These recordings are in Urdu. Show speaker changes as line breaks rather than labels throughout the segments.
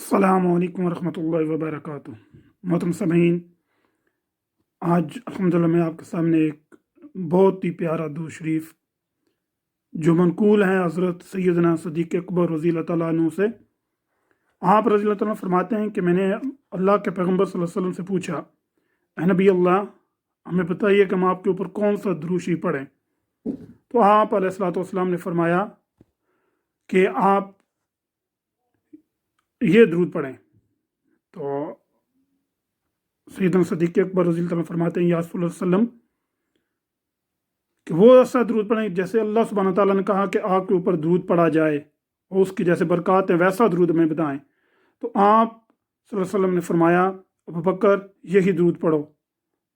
السلام علیکم ورحمۃ اللہ وبرکاتہ۔ محترم سامعین، آج الحمدللہ میں آپ کے سامنے ایک بہت ہی پیارا درود شریف جو منقول ہے حضرت سیدنا صدیق اکبر رضی اللہ تعالیٰ عنہ سے۔ آپ رضی اللہ تعالیٰ فرماتے ہیں کہ میں نے اللہ کے پیغمبر صلی اللہ علیہ وسلم سے پوچھا، اے نبی اللہ، ہمیں بتائیے کہ ہم آپ کے اوپر کون سا درود شریف پڑھیں؟ تو آپ علیہ الصلوۃ والسلام نے فرمایا کہ آپ یہ درود پڑھیں۔ تو سیدنا صدیق اکبر رضی اللہ عنہ فرماتے ہیں یا رسول اللہ صلی اللہ علیہ وسلم کہ وہ ایسا درود پڑھیں جیسے اللہ سبحانہ تعالیٰ نے کہا کہ آپ کے اوپر درود پڑھا جائے اور اس کی جیسے برکات ہیں ویسا درود ہمیں بتائیں۔ تو آپ صلی اللہ علیہ وسلم نے فرمایا ابو بکر یہی درود پڑھو۔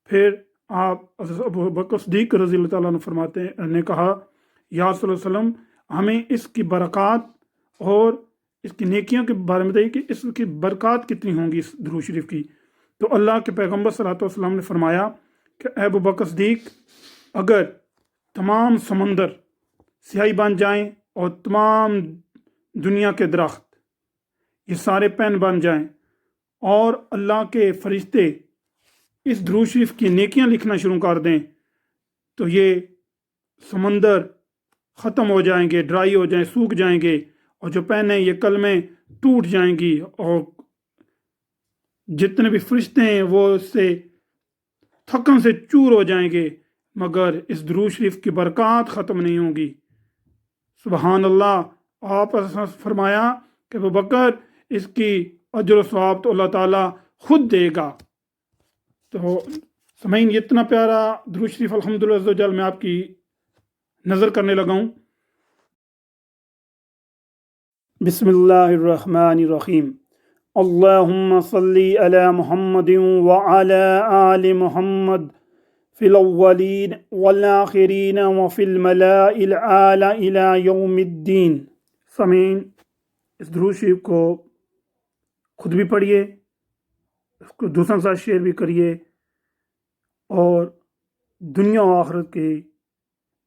پھر آپ ابو بکر صدیق رضی اللہ تعالیٰ نے کہا یا رسول اللہ صلی اللہ علیہ وسلم ہمیں اس کی برکات اور اس کی نیکیوں کے بارے میں بتائیے کہ اس کی برکات کتنی ہوں گی اس درود شریف کی۔ تو اللہ کے پیغمبر صلی اللہ علیہ وسلم نے فرمایا کہ اے ابو بکر صدیق، اگر تمام سمندر سیاہی بن جائیں اور تمام دنیا کے درخت یہ سارے پین بن جائیں اور اللہ کے فرشتے اس درود شریف کی نیکیاں لکھنا شروع کر دیں تو یہ سمندر ختم ہو جائیں گے، ڈرائی ہو جائیں، سوکھ جائیں گے، اور جو پین ہیں یہ کلمیں ٹوٹ جائیں گی اور جتنے بھی فرشتے ہیں وہ اس سے تھکن سے چور ہو جائیں گے، مگر اس درود شریف کی برکات ختم نہیں ہوں گی۔ سبحان اللہ۔ آپ نے فرمایا کہ ابو بکر اس کی اجر و ثواب تو اللہ تعالیٰ خود دے گا۔ تو سامعین، یہ اتنا پیارا درود شریف الحمدللہ عز و جل میں آپ کی نظر کرنے لگا ہوں۔ بسم اللہ الرحمن الرحیم۔ اللہم صلی علی محمد وعلی آل محمد فی الاولین والآخرین وفی الملاء الاعلی الی یوم الدین۔ سامعین، اس درود شریف کو خود بھی پڑھیے، اس کو دوسروں کے ساتھ شیئر بھی کریے اور دنیا و آخرت کی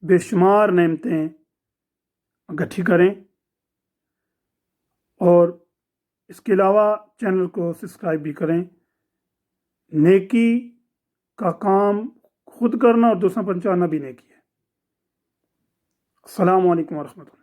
بے شمار نعمتیں اکٹھی کریں، اور اس کے علاوہ چینل کو سبسکرائب بھی کریں۔ نیکی کا کام خود کرنا اور دوسرا پہنچانا بھی نیکی ہے۔ السلام علیکم ورحمۃ اللہ۔